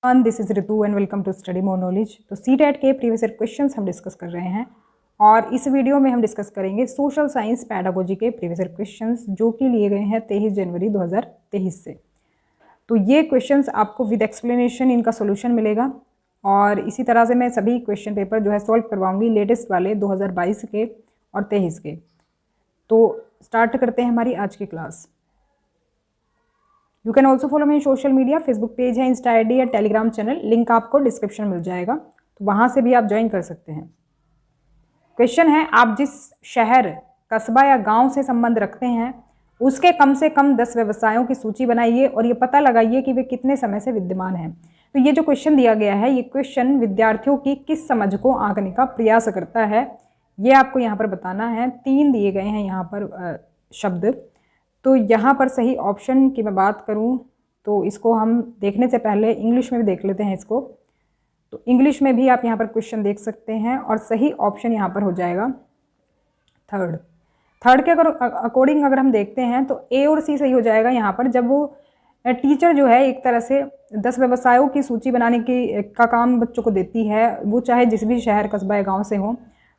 This is Ritu and welcome to study more knowledge. तो CTET के previous year questions हम discuss कर रहे हैं और इस वीडियो में हम डिस्कस करेंगे सोशल साइंस पैडागोजी के प्रीवियस ईयर क्वेश्चंस जो कि लिए गए हैं 23 जनवरी 2023 से। तो ये क्वेश्चंस आपको विद एक्सप्लेनेशन इनका सोल्यूशन मिलेगा और इसी तरह से मैं सभी क्वेश्चन पेपर जो है सॉल्व करवाऊंगी लेटेस्ट वाले 2022 के और 23 के। तो स्टार्ट करते हैं हमारी आज की class. You can also follow me social media, Facebook page है, इंस्टा आईडी या टेलीग्राम चैनल, लिंक आपको डिस्क्रिप्शन मिल जाएगा, तो वहाँ से भी आप ज्वाइन कर सकते हैं। क्वेश्चन है, आप जिस शहर, कस्बा या गांव से संबंध रखते हैं उसके कम से कम 10 व्यवसायों की सूची बनाइए और ये पता लगाइए कि वे कितने समय से विद्यमान हैं। तो ये जो क्वेश्चन दिया गया है, ये क्वेश्चन विद्यार्थियों की किस समझ को आंकने का प्रयास करता है, ये आपको यहाँ पर बताना है। 3 दिए गए हैं यहाँ पर शब्द। तो यहाँ पर सही ऑप्शन की मैं बात करूँ तो इसको हम देखने से पहले इंग्लिश में भी देख लेते हैं इसको। तो इंग्लिश में भी आप यहाँ पर क्वेश्चन देख सकते हैं और सही ऑप्शन यहाँ पर हो जाएगा थर्ड के अकॉर्डिंग अगर हम देखते हैं तो ए और सी सही हो जाएगा यहाँ पर। जब वो टीचर जो है एक तरह से 10 व्यवसायों की सूची बनाने की का काम बच्चों को देती है, वो चाहे जिस भी शहर, कस्बा या गाँव से हो,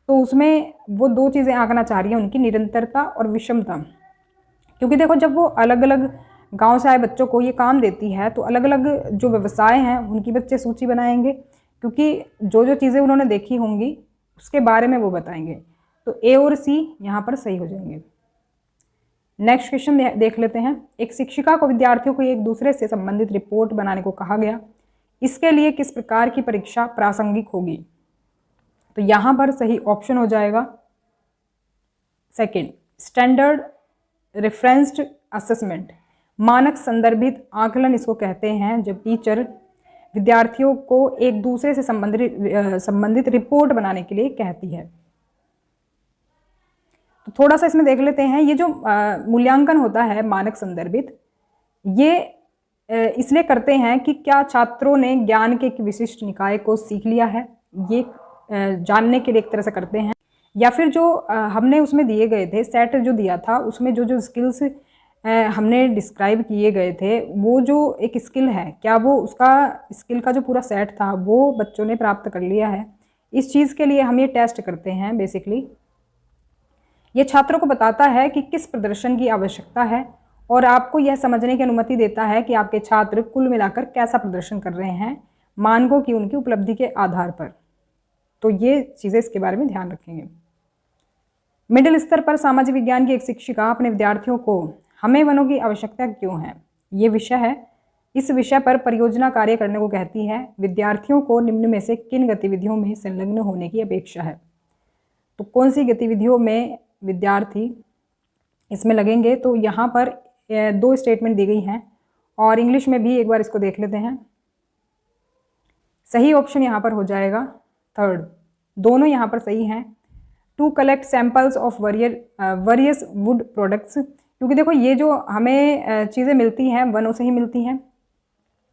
तो उसमें वो 2 चीज़ें आंकना चाह रही हैं, उनकी निरंतरता और विषमता। क्योंकि देखो, जब वो अलग अलग गांव से आए बच्चों को ये काम देती है तो अलग अलग जो व्यवसाय हैं उनकी बच्चे सूची बनाएंगे, क्योंकि जो जो चीज़ें उन्होंने देखी होंगी उसके बारे में वो बताएंगे। तो ए और सी यहाँ पर सही हो जाएंगे। नेक्स्ट क्वेश्चन देख लेते हैं। एक शिक्षिका को विद्यार्थियों को एक दूसरे से संबंधित रिपोर्ट बनाने को कहा गया, इसके लिए किस प्रकार की परीक्षा प्रासंगिक होगी? तो यहाँ पर सही ऑप्शन हो जाएगा सेकेंड, स्टैंडर्ड रेफरेंस्ड असेसमेंट। मानक संदर्भित आकलन इसको कहते हैं, जब टीचर विद्यार्थियों को एक दूसरे से संबंधित रिपोर्ट बनाने के लिए कहती है। तो थोड़ा सा इसमें देख लेते हैं। ये जो मूल्यांकन होता है मानक संदर्भित, ये इसलिए करते हैं कि क्या छात्रों ने ज्ञान के एक विशिष्ट निकाय को सीख लिया है, ये जानने के लिए एक तरह से करते हैं, या फिर जो हमने उसमें दिए गए थे सेट जो दिया था उसमें जो जो स्किल्स हमने डिस्क्राइब किए गए थे, वो जो एक स्किल है, क्या वो उसका स्किल का जो पूरा सेट था वो बच्चों ने प्राप्त कर लिया है। इस चीज़ के लिए हम ये टेस्ट करते हैं। बेसिकली ये छात्रों को बताता है कि किस प्रदर्शन की आवश्यकता है और आपको यह समझने की अनुमति देता है कि आपके छात्र कुल मिलाकर कैसा प्रदर्शन कर रहे हैं मानकों की उनकी उपलब्धि के आधार पर। तो ये चीज़ें इसके बारे में ध्यान रखेंगे। मिडिल स्तर पर सामाजिक विज्ञान की एक शिक्षिका अपने विद्यार्थियों को हमें वनों की आवश्यकता क्यों है, ये विषय है, इस विषय पर परियोजना कार्य करने को कहती है। विद्यार्थियों को निम्न में से किन गतिविधियों में संलग्न होने की अपेक्षा है? तो कौन सी गतिविधियों में विद्यार्थी इसमें लगेंगे? तो यहाँ पर 2 स्टेटमेंट दी गई हैं और इंग्लिश में भी एक बार इसको देख लेते हैं। सही ऑप्शन यहाँ पर हो जाएगा थर्ड, दोनों यहाँ पर सही हैं। To collect samples of various wood products, क्योंकि देखो ये जो हमें चीज़ें मिलती हैं वनों से ही मिलती हैं।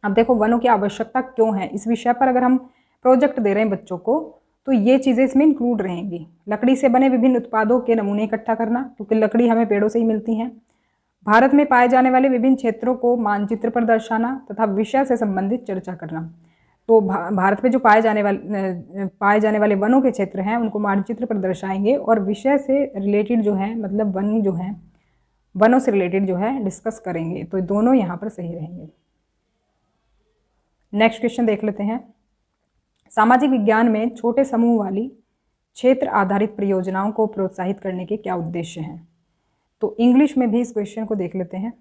अब देखो वनों की आवश्यकता क्यों है, इस विषय पर अगर हम प्रोजेक्ट दे रहे हैं बच्चों को तो ये चीज़ें इसमें इंक्लूड रहेंगी। लकड़ी से बने विभिन्न उत्पादों के नमूने इकट्ठा करना, क्योंकि लकड़ी हमें पेड़ों से ही मिलती है। भारत में पाए जाने वाले विभिन्न क्षेत्रों को मानचित्र पर दर्शाना तथा विषय से संबंधित चर्चा करना। तो भारत में जो पाए जाने वाले वनों के क्षेत्र हैं उनको मानचित्र पर दर्शाएंगे और विषय से रिलेटेड जो है, मतलब वन जो है, वनों से रिलेटेड जो है डिस्कस करेंगे। तो दोनों यहाँ पर सही रहेंगे। नेक्स्ट क्वेश्चन देख लेते हैं। सामाजिक विज्ञान में छोटे समूह वाली क्षेत्र आधारित परियोजनाओं को प्रोत्साहित करने के क्या उद्देश्य हैं? तो इंग्लिश में भी इस क्वेश्चन को देख लेते हैं।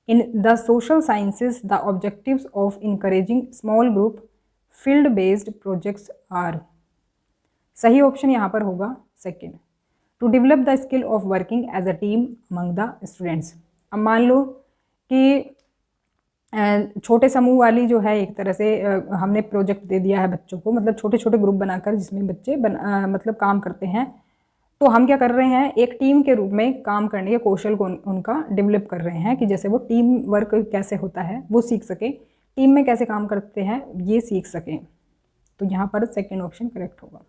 In the social sciences, the objectives of encouraging small group field-based projects are, सही ऑप्शन यहाँ पर होगा second, to develop the skill of working as a team among the students. अब मान लो कि छोटे समूह वाली जो है एक तरह से हमने प्रोजेक्ट दे दिया है बच्चों को, मतलब छोटे छोटे ग्रुप बनाकर जिसमें बच्चे मतलब काम करते हैं, तो हम क्या कर रहे हैं, एक टीम के रूप में काम करने के कौशल को उनका डेवलप कर रहे हैं कि जैसे वो टीम वर्क कैसे होता है वो सीख सके, टीम में कैसे काम करते हैं ये सीख सकें। तो यहाँ पर सेकेंड ऑप्शन करेक्ट होगा।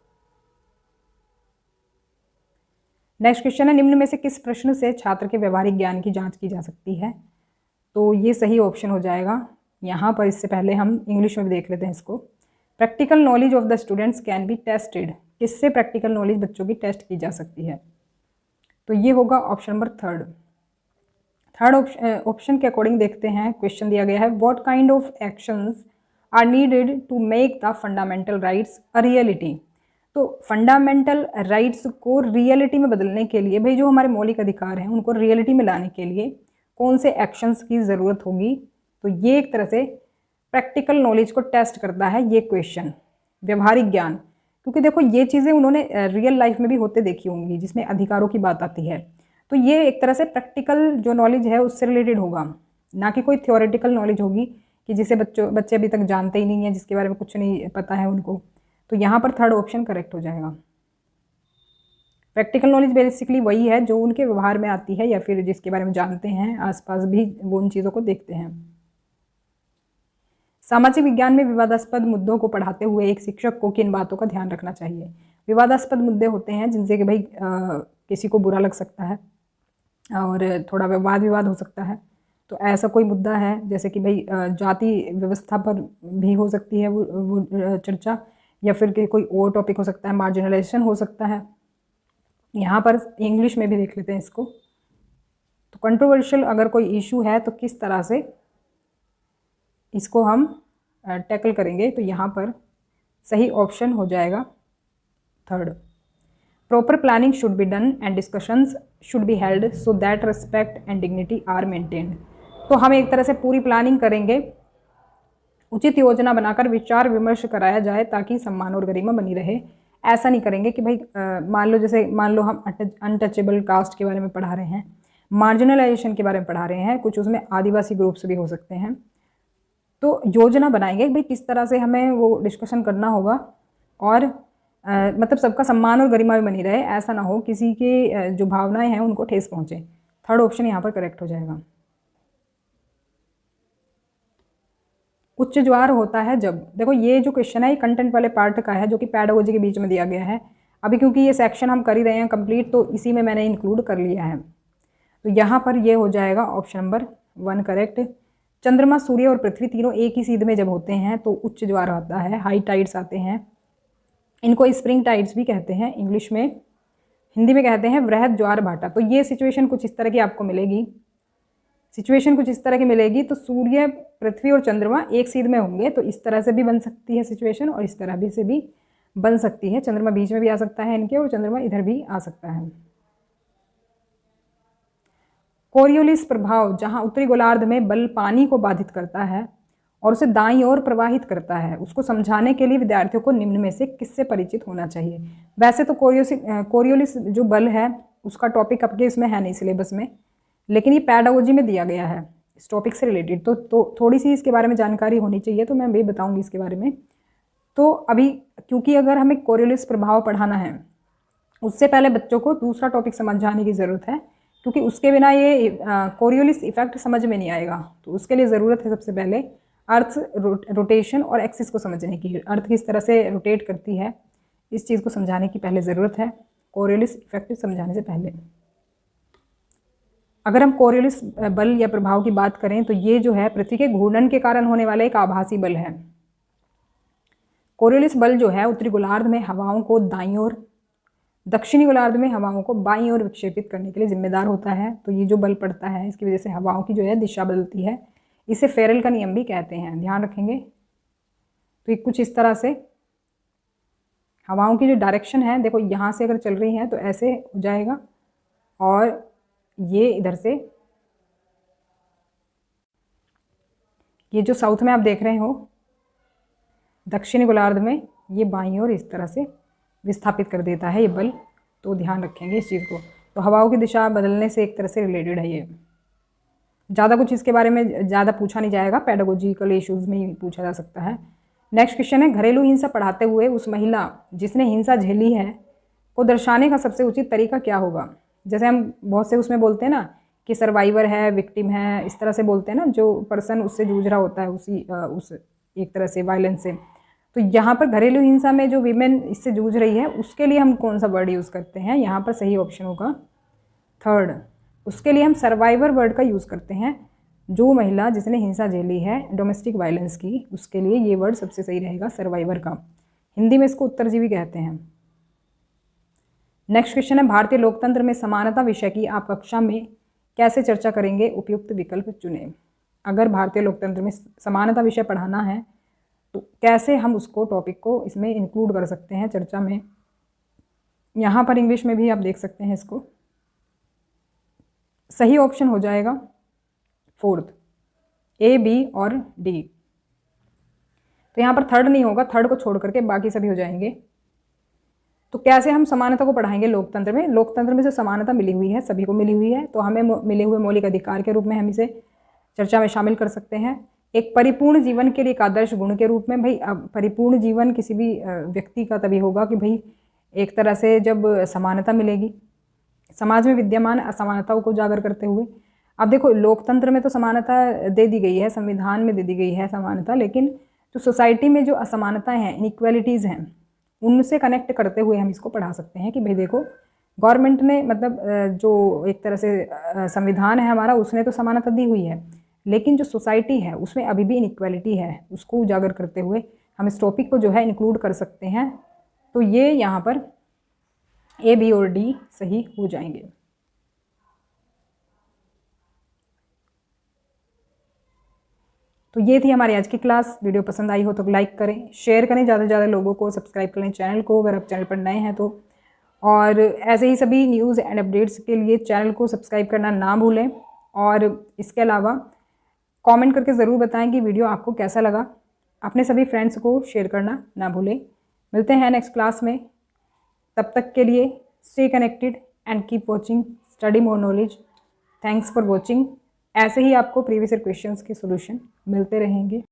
नेक्स्ट क्वेश्चन है, निम्न में से किस प्रश्न से छात्र के व्यवहारिक ज्ञान की जांच की जा सकती है? तो ये सही ऑप्शन हो जाएगा यहाँ पर इससे पहले हम इंग्लिश में भी देख लेते हैं इसको। Practical knowledge of the students can be tested, किससे प्रैक्टिकल नॉलेज बच्चों की टेस्ट की जा सकती है? तो ये होगा ऑप्शन नंबर थर्ड ऑप्शन के अकॉर्डिंग देखते हैं। क्वेश्चन दिया गया है, what kind of actions are needed to make the fundamental rights a reality. तो फंडामेंटल राइट्स को रियलिटी में बदलने के लिए, भाई जो हमारे मौलिक अधिकार हैं उनको रियलिटी में लाने के लिए कौन से एक्शंस की ज़रूरत होगी? तो ये एक तरह से प्रैक्टिकल नॉलेज को टेस्ट करता है ये क्वेश्चन, व्यवहारिक ज्ञान, क्योंकि देखो ये चीज़ें उन्होंने रियल लाइफ में भी होते देखी होंगी जिसमें अधिकारों की बात आती है। तो ये एक तरह से प्रैक्टिकल जो नॉलेज है उससे रिलेटेड होगा, ना कि कोई थियोरेटिकल नॉलेज होगी कि जिसे बच्चे अभी तक जानते ही नहीं हैं, जिसके बारे में कुछ नहीं पता है उनको। तो यहाँ पर थर्ड ऑप्शन करेक्ट हो जाएगा। प्रैक्टिकल नॉलेज बेसिकली वही है जो उनके व्यवहार में आती है या फिर जिसके बारे में जानते हैं, आसपास भी वो उन चीज़ों को देखते हैं। सामाजिक विज्ञान में विवादास्पद मुद्दों को पढ़ाते हुए एक शिक्षक को किन बातों का ध्यान रखना चाहिए? विवादास्पद मुद्दे होते हैं जिनसे कि भाई किसी को बुरा लग सकता है और थोड़ा वाद विवाद हो सकता है। तो ऐसा कोई मुद्दा है जैसे कि भाई जाति व्यवस्था पर भी हो सकती है वो चर्चा, या फिर कोई और टॉपिक हो सकता है, मार्जिनलाइजेशन हो सकता है। यहाँ पर इंग्लिश में भी देख लेते हैं इसको। तो कंट्रोवर्शियल अगर कोई इशू है तो किस तरह से इसको हम टैकल करेंगे? तो यहाँ पर सही ऑप्शन हो जाएगा third. Proper planning should be done and discussions should be held so that respect and dignity are maintained. तो हम एक तरह से पूरी प्लानिंग करेंगे, उचित योजना बनाकर विचार विमर्श कराया जाए ताकि सम्मान और गरिमा बनी रहे। ऐसा नहीं करेंगे कि भाई मान लो हम अनटचेबल कास्ट के बारे में पढ़ा रहे हैं, मार्जिनलाइजेशन के बारे में पढ़ा रहे हैं, कुछ उसमें आदिवासी ग्रुप्स भी हो सकते हैं। तो योजना बनाएंगे भाई किस तरह से हमें वो डिस्कशन करना होगा और मतलब सबका सम्मान और गरिमा भी बनी रहे, ऐसा ना हो किसी के जो भावनाएं हैं उनको ठेस पहुंचे। थर्ड ऑप्शन यहाँ पर करेक्ट हो जाएगा। उच्च ज्वार होता है जब, देखो ये जो क्वेश्चन है ये कंटेंट वाले पार्ट का है जो कि पैडागोजी के बीच में दिया गया है। अभी क्योंकि ये सेक्शन हम कर ही रहे हैं कंप्लीट, तो इसी में मैंने इंक्लूड कर लिया है। तो यहाँ पर ये हो जाएगा ऑप्शन नंबर 1 करेक्ट। चंद्रमा, सूर्य और पृथ्वी तीनों एक ही सीध में जब होते हैं तो उच्च ज्वार आता है, हाई टाइड्स आते हैं। इनको स्प्रिंग टाइड्स भी कहते हैं इंग्लिश में, हिंदी में कहते हैं वृहद ज्वार भाटा। तो ये सिचुएशन कुछ इस तरह की आपको मिलेगी, तो सूर्य, पृथ्वी और चंद्रमा एक सीध में होंगे तो इस तरह से भी बन सकती है सिचुएशन और इस तरह भी से भी बन सकती है। चंद्रमा बीच में भी आ सकता है इनके और चंद्रमा इधर भी आ सकता है। कोरियोलिस प्रभाव, जहां उत्तरी गोलार्ध में बल पानी को बाधित करता है और उसे दाईं ओर प्रवाहित करता है, उसको समझाने के लिए विद्यार्थियों को निम्न में से किससे परिचित होना चाहिए? वैसे तो कोरियोलिस जो बल है उसका टॉपिक आपके इसमें है नहीं सिलेबस में, लेकिन ये पैडागोजी में दिया गया है इस टॉपिक से रिलेटेड, तो थोड़ी सी इसके बारे में जानकारी होनी चाहिए, तो मैं भी बताऊंगी इसके बारे में। तो अभी क्योंकि अगर हमें कोरियोलिस प्रभाव पढ़ाना है उससे पहले बच्चों को दूसरा टॉपिक समझ जाने की ज़रूरत है, क्योंकि उसके बिना ये कोरियोलिस इफेक्ट समझ में नहीं आएगा। तो उसके लिए ज़रूरत है सबसे पहले अर्थ रोटेशन और एक्सिस को समझने की। अर्थ किस तरह से रोटेट करती है इस चीज़ को समझाने की पहले ज़रूरत है, कोरियोलिस इफेक्ट समझाने से पहले। अगर हम कोरियोलिस बल या प्रभाव की बात करें तो ये जो है पृथ्वी के घूर्णन के कारण होने वाला एक आभासी बल है। कोरियोलिस बल जो है उत्तरी गोलार्ध में हवाओं को दाईं ओर, दक्षिणी गोलार्ध में हवाओं को बाईं ओर विक्षेपित करने के लिए जिम्मेदार होता है। तो ये जो बल पड़ता है इसकी वजह से हवाओं की जो है दिशा बदलती है, इसे फेरल का नियम भी कहते हैं, ध्यान रखेंगे। तो ये कुछ इस तरह से हवाओं की जो डायरेक्शन है, देखो यहाँ से अगर चल रही है तो ऐसे हो जाएगा और ये इधर से, ये जो साउथ में आप देख रहे हो दक्षिणी गोलार्ध में, ये बाईं ओर इस तरह से विस्थापित कर देता है ये बल। तो ध्यान रखेंगे इस चीज़ को। तो हवाओं की दिशा बदलने से एक तरह से रिलेटेड है ये। ज़्यादा कुछ इसके बारे में ज़्यादा पूछा नहीं जाएगा, पैडागोजिकल इश्यूज़ में ही पूछा जा सकता है। नेक्स्ट क्वेश्चन है, घरेलू हिंसा पढ़ाते हुए उस महिला जिसने हिंसा झेली है को दर्शाने का सबसे उचित तरीका क्या होगा? जैसे हम बहुत से उसमें बोलते हैं ना कि सर्वाइवर है, विक्टिम है, इस तरह से बोलते हैं ना, जो पर्सन उससे जूझ रहा होता है उस एक तरह से वायलेंस से। तो यहाँ पर घरेलू हिंसा में जो वीमेन इससे जूझ रही है उसके लिए हम कौन सा वर्ड यूज़ करते हैं? यहाँ पर सही ऑप्शन होगा थर्ड। उसके लिए हम सर्वाइवर वर्ड का यूज़ करते हैं। जो महिला जिसने हिंसा झेली है डोमेस्टिक वायलेंस की, उसके लिए ये वर्ड सबसे सही रहेगा, सर्वाइवर का। हिंदी में इसको उत्तरजीवी कहते हैं। नेक्स्ट क्वेश्चन है, भारतीय लोकतंत्र में समानता विषय की आप कक्षा में कैसे चर्चा करेंगे, उपयुक्त विकल्प चुनें। अगर भारतीय लोकतंत्र में समानता विषय पढ़ाना है तो कैसे हम उसको टॉपिक को इसमें इंक्लूड कर सकते हैं चर्चा में। यहाँ पर इंग्लिश में भी आप देख सकते हैं इसको। सही ऑप्शन हो जाएगा 4th, A, B और D। तो यहाँ पर थर्ड नहीं होगा, थर्ड को छोड़ करके बाकी सभी हो जाएंगे। तो कैसे हम समानता को पढ़ाएंगे लोकतंत्र में। लोकतंत्र में जो समानता मिली हुई है सभी को मिली हुई है, तो हमें मिले हुए मौलिक अधिकार के रूप में हम इसे चर्चा में शामिल कर सकते हैं। एक परिपूर्ण जीवन के लिए एक आदर्श गुण के रूप में, भाई परिपूर्ण जीवन किसी भी व्यक्ति का तभी होगा कि भाई एक तरह से जब समानता मिलेगी समाज में विद्यमान असमानताओं को उजागर करते हुए। अब देखो लोकतंत्र में तो समानता दे दी गई है, संविधान में दे दी गई है समानता, लेकिन जो सोसाइटी में जो असमानताएं हैं, इनइक्वालिटीज़ हैं, उनसे कनेक्ट करते हुए हम इसको पढ़ा सकते हैं कि भाई देखो गवर्नमेंट ने मतलब जो एक तरह से संविधान है हमारा, उसने तो समानता दी हुई है, लेकिन जो सोसाइटी है उसमें अभी भी इनइक्वालिटी है, उसको उजागर करते हुए हम इस टॉपिक को जो है इंक्लूड कर सकते हैं। तो ये यहाँ पर A, B और D सही हो जाएंगे। तो ये थी हमारी आज की क्लास। वीडियो पसंद आई हो तो लाइक करें, शेयर करें ज़्यादा से ज़्यादा लोगों को, सब्सक्राइब करें चैनल को अगर आप चैनल पर नए हैं तो, और ऐसे ही सभी न्यूज़ एंड अपडेट्स के लिए चैनल को सब्सक्राइब करना ना भूलें। और इसके अलावा कमेंट करके ज़रूर बताएं कि वीडियो आपको कैसा लगा। अपने सभी फ्रेंड्स को शेयर करना ना भूलें। मिलते हैं नेक्स्ट क्लास में, तब तक के लिए stay connected and keep watching study more knowledge. Thanks for watching. ऐसे ही आपको प्रीवियस ईयर क्वेश्चंस के सॉल्यूशन मिलते रहेंगे।